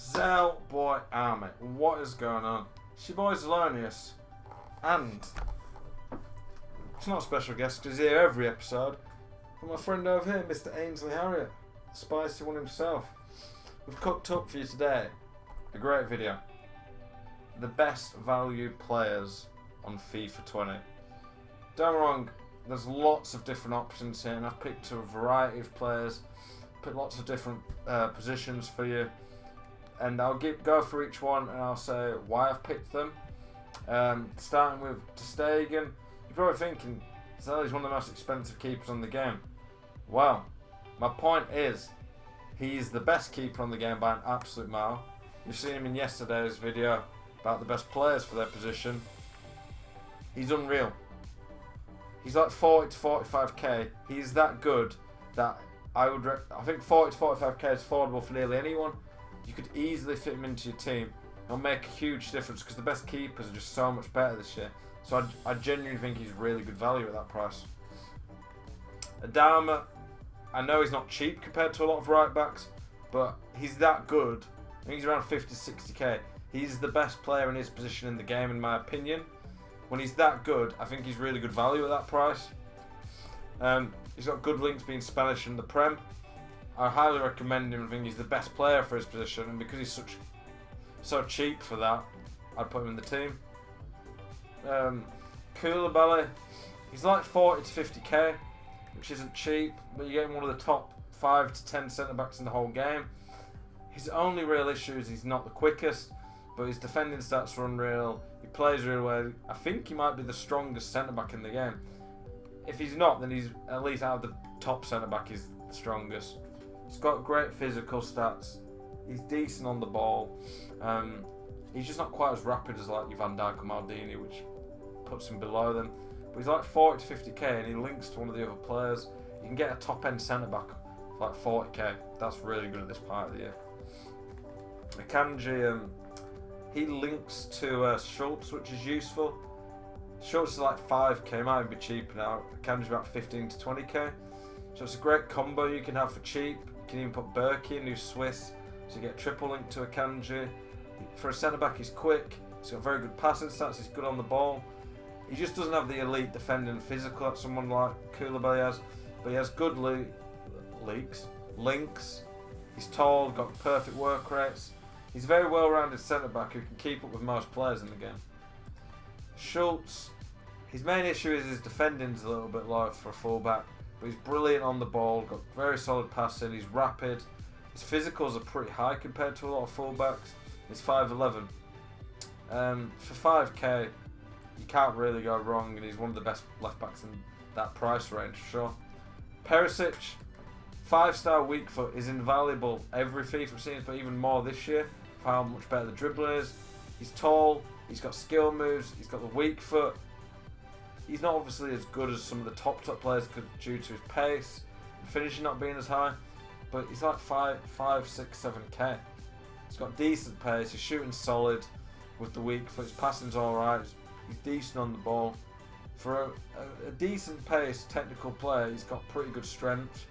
Zel Boy Army, what is going on? It's your boy Zelonius, and it's not a special guest because he's here every episode, but my friend over here, Mr. Ainsley Harriott, the spicy one himself. We've cooked up for you today a great video. The best value players on FIFA 20. Don't get me wrong, there's lots of different options here, and I've picked a variety of players, picked lots of different positions for you. And I'll go through each one and I'll say why I've picked them. Starting with ter Stegen. You're probably thinking, Zelly's one of the most expensive keepers on the game. Well, my point is, he's the best keeper on the game by an absolute mile. You've seen him in yesterday's video about the best players for their position. He's unreal. He's like 40 to 45k. He's that good that I think 40 to 45k is affordable for nearly anyone. You could easily fit him into your team. It'll make a huge difference because the best keepers are just so much better this year. So I genuinely think he's really good value at that price. Adama, I know he's not cheap compared to a lot of right backs, but he's that good. I think he's around 50 to 60k. He's the best player in his position in the game, in my opinion. When he's that good, I think he's really good value at that price. He's got good links being Spanish in the Prem. I highly recommend him. I think he's the best player for his position, and because he's so cheap for that, I'd put him in the team. Koulibaly, he's like 40 to 50k, which isn't cheap, but you're getting one of the top 5 to 10 centre backs in the whole game. His only real issue is he's not the quickest, but his defending stats are unreal. He plays really well. I think he might be the strongest centre back in the game. If he's not, then he's at least out of the top centre back. He's the strongest. He's got great physical stats. He's decent on the ball. He's just not quite as rapid as like your Van Dijk or Maldini, which puts him below them. But he's like 40 to 50k, and he links to one of the other players. You can get a top-end centre-back for like 40k. That's really good at this part of the year. Akanji, he links to Schultz, which is useful. Schultz is like 5k, might even be cheaper now. Akanji's about 15 to 20k. So it's a great combo you can have for cheap. You can even put Berkey in, who's Swiss, so you get triple link to Akanji. For a centre-back, he's quick. He's got very good passing stats. He's good on the ball. He just doesn't have the elite defending and physical that someone like Koulibaly has, but he has good links. He's tall, got perfect work rates. He's a very well-rounded centre-back who can keep up with most players in the game. Schultz, his main issue is his defending's a little bit low for a full-back, but he's brilliant on the ball, got very solid passing, he's rapid. His physicals are pretty high compared to a lot of full-backs. He's 5'11". For 5k, you can't really go wrong, and he's one of the best left-backs in that price range for sure. Perisic, 5-star weak foot, is invaluable every FIFA seems, but even more this year for how much better the dribbling is. He's tall, he's got skill moves, he's got the weak foot. He's not obviously as good as some of the top players due to his pace and finishing not being as high, but he's like 5, 6, 7k. He's got decent pace, his shooting's solid with the weak foot, his passing's alright, he's decent on the ball. For a decent pace technical player, he's got pretty good strength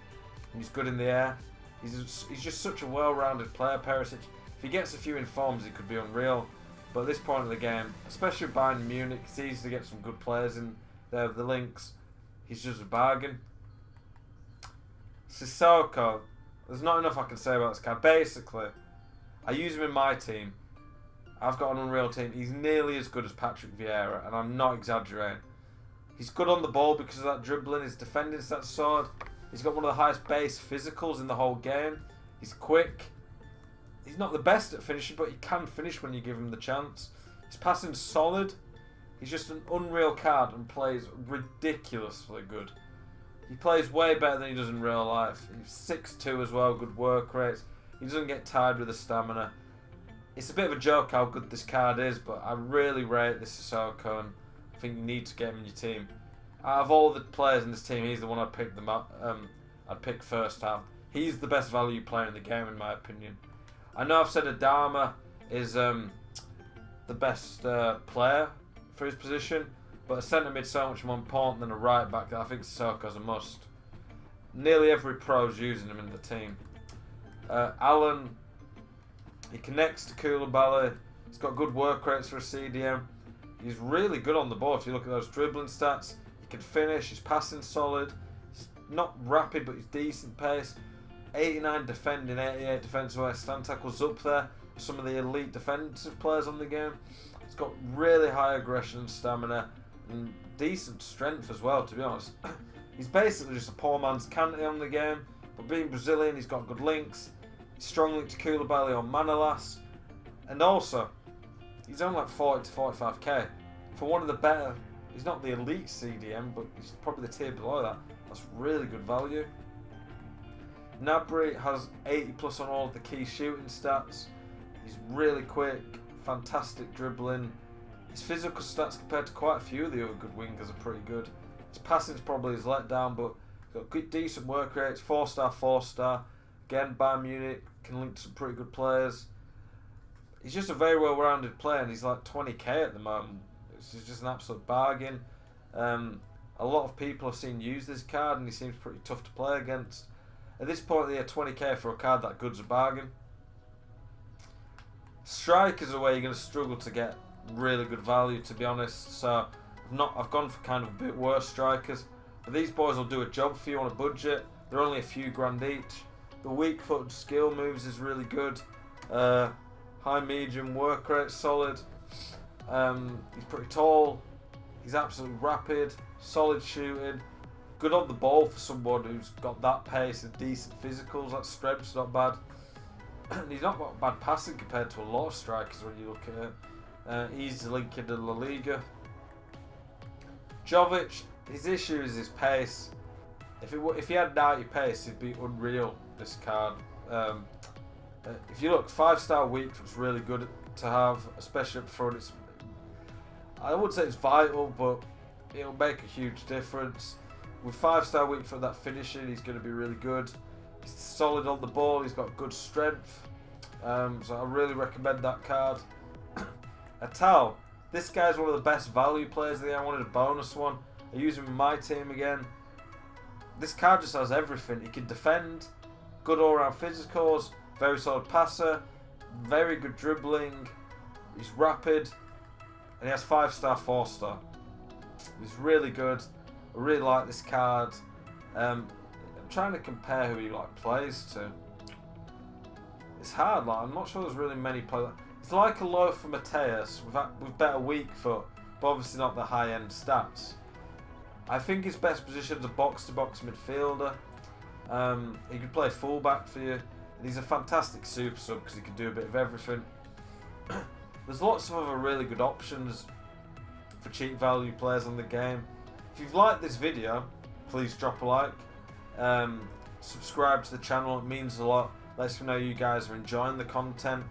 and he's good in the air. He's just such a well-rounded player, Perisic. If he gets a few informs, he could be unreal. But at this point of the game, especially with Bayern Munich, it's easy to get some good players in there with the links. He's just a bargain. Sissoko, there's not enough I can say about this guy. Basically, I use him in my team. I've got an unreal team. He's nearly as good as Patrick Vieira, and I'm not exaggerating. He's good on the ball because of that dribbling. His defending stats solid. He's got one of the highest base physicals in the whole game. He's quick. He's not the best at finishing, but he can finish when you give him the chance. His passing's solid. He's just an unreal card and plays ridiculously good. He plays way better than he does in real life. He's 6'2" as well, good work rates. He doesn't get tired with the stamina. It's a bit of a joke how good this card is, but I really rate this Sissoko, and I think you need to get him in your team. Out of all the players in this team, he's the one I'd pick I'd pick first half. He's the best value player in the game, in my opinion. I know I've said Adama is the best player for his position, but a centre mid's so much more important than a right back that I think Sissoko's a must. Nearly every pro's using him in the team. Allen, He connects to Koulibaly. He's got good work rates for a CDM. He's really good on the ball. If you look at those dribbling stats, he can finish. His passing's solid. He's not rapid, but he's decent pace. 89 defending, 88 defensive. Stand tackles up there. Some of the elite defensive players on the game. He's got really high aggression and stamina, and decent strength as well, to be honest. He's basically just a poor man's Kante on the game, but being Brazilian, he's got good links. He's strong linked to Koulibaly on Manolas, and also, he's only like 40 to 45k. For one of the better, he's not the elite CDM, but he's probably the tier below that. That's really good value. Gnabry has 80 plus on all of the key shooting stats. He's really quick, fantastic dribbling. His physical stats compared to quite a few of the other good wingers are pretty good. His passing's probably his letdown, but he's got good, decent work rates, 4-star, 4-star. Again, Bayern Munich can link to some pretty good players. He's just a very well-rounded player, and he's like 20k at the moment. It's just an absolute bargain. A lot of people have seen use this card, and he seems pretty tough to play against. At this point, yeah, 20k for a card that good's a bargain. Strikers are where you're going to struggle to get really good value, to be honest. So I've gone for kind of a bit worse strikers, but these boys will do a job for you on a budget. They're only a few grand each. The weak foot skill moves is really good. High medium work rate solid. He's pretty tall. He's absolutely rapid, solid shooting, good on the ball for someone who's got that pace and decent physicals. That strength's not bad. He's not got bad passing compared to a lot of strikers when you look at it. He's linked to La Liga. Jovic, his issue is his pace. If he had 90 pace, he'd be unreal, this card. If you look, 5-star weak foot's really good to have, especially up front. I would say it's vital, but it'll make a huge difference. With 5-star weak foot, that finishing, he's going to be really good. He's solid on the ball, he's got good strength. So I really recommend that card. Atal, this guy's one of the best value players of the year. I wanted a bonus one. I use him in my team again. This card just has everything. He can defend, good all-round physicals, very solid passer, very good dribbling, he's rapid, and he has 5-star, 4-star. He's really good. I really like this card. I'm trying to compare who he plays to. It's hard. I'm not sure there's really many players. It's like a low for Mateus with better weak foot, but obviously not the high-end stats. I think his best position is a box-to-box midfielder. He could play fullback for you. And he's a fantastic super sub because he can do a bit of everything. There's lots of other really good options for cheap value players on the game. If you've liked this video, please drop a like. Subscribe to the channel, it means a lot. Lets me know you guys are enjoying the content.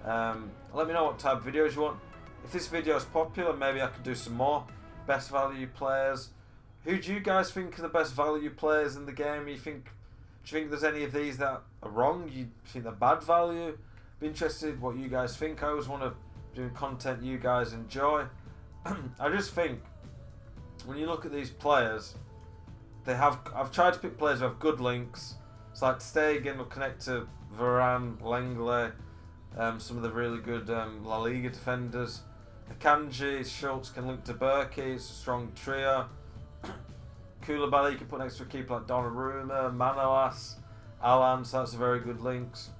Let me know what type of videos you want. If this video is popular, maybe I could do some more best value players. Who do you guys think are the best value players in the game? Do you think there's any of these that are wrong? You think they're bad value? Be interested what you guys think. I always want to do content you guys enjoy. I just think when you look at these players, I've tried to pick players who have good links. It's like Stegen will connect to Varane, Lenglet, some of the really good La Liga defenders. Akanji, Schultz can link to Berkey, it's a strong trio. Koulibaly you can put next to a keeper like Donnarumma, Manolas, Alan, so that's a very good links.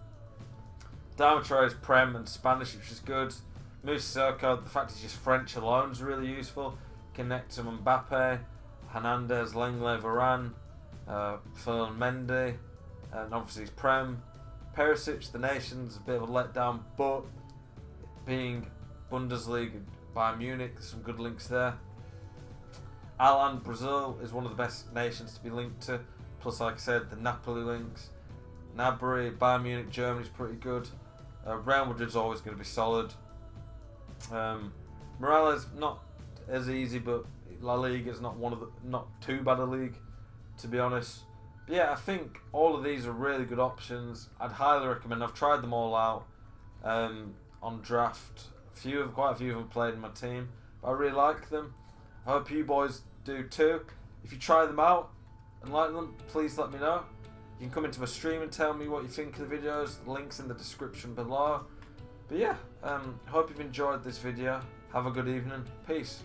Traoré is Prem and Spanish, which is good. Musako, the fact he's just French alone is really useful. Connect to Mbappe, Hernandez, Lenglet, Varane, Ferland Mendy, and obviously he's Prem. Perisic, the nation's a bit of a letdown, but being Bundesliga, Bayern Munich, there's some good links there. Alan, Brazil, is one of the best nations to be linked to. Plus, like I said, the Napoli links. Gnabry, Bayern Munich, Germany's pretty good. Real Madrid's always going to be solid. Morales, not as easy, but La Liga is not too bad a league, to be honest. But yeah, I think all of these are really good options. I'd highly recommend. I've tried them all out on draft. Quite a few of them played in my team, but I really like them. I hope you boys do too. If you try them out and like them, please let me know. You can come into my stream and tell me what you think of the videos. Links in the description below. But yeah, hope you've enjoyed this video. Have a good evening. Peace.